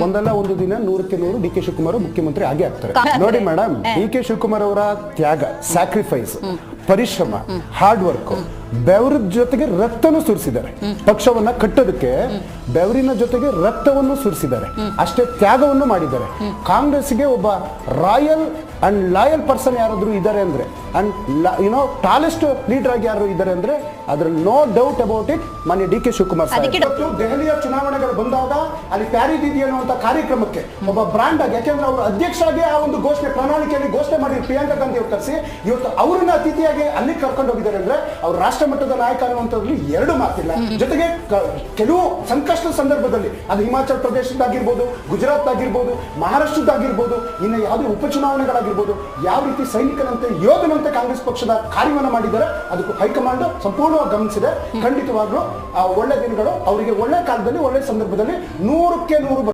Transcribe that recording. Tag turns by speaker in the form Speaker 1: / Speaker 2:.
Speaker 1: ಒಂದಲ್ಲ ಒಂದು ದಿನ 100ಕ್ಕೆ 100 ಡಿ ಕೆ ಶಿವಕುಮಾರ್ ಮುಖ್ಯಮಂತ್ರಿ ಆಗೇ ಆಗ್ತಾರೆ. ನೋಡಿ ಮೇಡಮ್, ಡಿ ಕೆ ಶಿವಕುಮಾರ್ ಅವರ ತ್ಯಾಗ, ಸ್ಯಾಕ್ರಿಫೈಸ್, ಪರಿಶ್ರಮ, ಹಾರ್ಡ್ ವರ್ಕ್, ಬೆವರ ಜೊತೆಗೆ ರಕ್ತನೂ ಸುರಿಸಿದ್ದಾರೆ. ಪಕ್ಷವನ್ನ ಕಟ್ಟೋದಕ್ಕೆ ಬೆವರಿನ ಜೊತೆಗೆ ರಕ್ತವನ್ನು ಸುರಿಸಿದ್ದಾರೆ. ಅಷ್ಟೇ ತ್ಯಾಗವನ್ನು ಮಾಡಿದ್ದಾರೆ. ಕಾಂಗ್ರೆಸ್ಗೆ ಒಬ್ಬ ರಾಯಲ್ ಅಂಡ್ ಲಾಯಲ್ ಪರ್ಸನ್ ಯಾರಾದ್ರೂ ಇದ್ದಾರೆ ಅಂದ್ರೆ, ಅಂಡ್ ಟಾಲೆಸ್ಟ್ ಲೀಡರ್ ಆಗಿ ಯಾರು ಇದ್ದಾರೆ ಅಂದ್ರೆ ಅದ್ರಲ್ಲಿ ನೋ ಡೌಟ್ ಅಬೌಟ್ ಇಟ್ ಮಾನ್ಯ ಡಿ ಕೆ ಶಿವಕುಮಾರ್ ಸಾಹೇಬ್. ದೆಹಲಿಯ ಚುನಾವಣೆಗಳು ಬಂದಾಗ ಅಲ್ಲಿ ಪ್ಯಾರಿ ದೀದಿ ಅನ್ನುವಂತ ಕಾರ್ಯಕ್ರಮಕ್ಕೆ ಒಬ್ಬ ಬ್ರಾಂಡ್ ಆಗಿ, ಯಾಕೆಂದ್ರೆ ಅವರು ಅಧ್ಯಕ್ಷರಾಗಿ ಆ ಒಂದು ಘೋಷಣೆ ಪ್ರಣಾಳಿಕೆಯಲ್ಲಿ ಘೋಷಣೆ ಮಾಡಿ ಪ್ರಿಯಾಂಕಾ ಗಾಂಧಿ ಅವರು ಕರೆಸಿ ಇವತ್ತು ಅವರನ್ನ ಅತಿಥಿಯಾಗಿ ಅಲ್ಲಿ ಕರ್ಕೊಂಡು ಹೋಗಿದ್ದಾರೆ ಅಂದ್ರೆ ಅವ್ರು ರಾಷ್ಟ್ರ ಮಟ್ಟದ ನಾಯಕ ಅನ್ನುವಂಥದ್ರಲ್ಲಿ ಎರಡು ಮಾತಿಲ್ಲ. ಜೊತೆಗೆ ಕೆಲವು ಸಂಕಷ್ಟದ ಸಂದರ್ಭದಲ್ಲಿ ಅದು ಹಿಮಾಚಲ ಪ್ರದೇಶದಾಗಿರ್ಬೋದು, ಗುಜರಾತ್ ಆಗಿರ್ಬೋದು, ಮಹಾರಾಷ್ಟ್ರದಾಗಿರ್ಬೋದು, ಇನ್ನು ಯಾವುದೇ ಉಪಚುನಾವಣೆಗಳಾಗಿರ್ಬೋದು, ಯಾವ ರೀತಿ ಸೈನಿಕನಂತೆ ಯೋಧನಂತೆ ಕಾಂಗ್ರೆಸ್ ಪಕ್ಷದ ಕಾರ್ಯವನ್ನು ಮಾಡಿದ್ದಾರೆ ಅದಕ್ಕೂ ಹೈಕಮಾಂಡ್ ಸಂಪೂರ್ಣವಾಗಿ ಗಮನಿಸಿದೆ. ಖಂಡಿತವಾಗ್ಲೂ ಆ ಒಳ್ಳೆ ದಿನಗಳು ಅವರಿಗೆ ಒಳ್ಳೆ ಕಾಲದಲ್ಲಿ ಒಳ್ಳೆ ಸಂದರ್ಭದಲ್ಲಿ 100ಕ್ಕೆ 100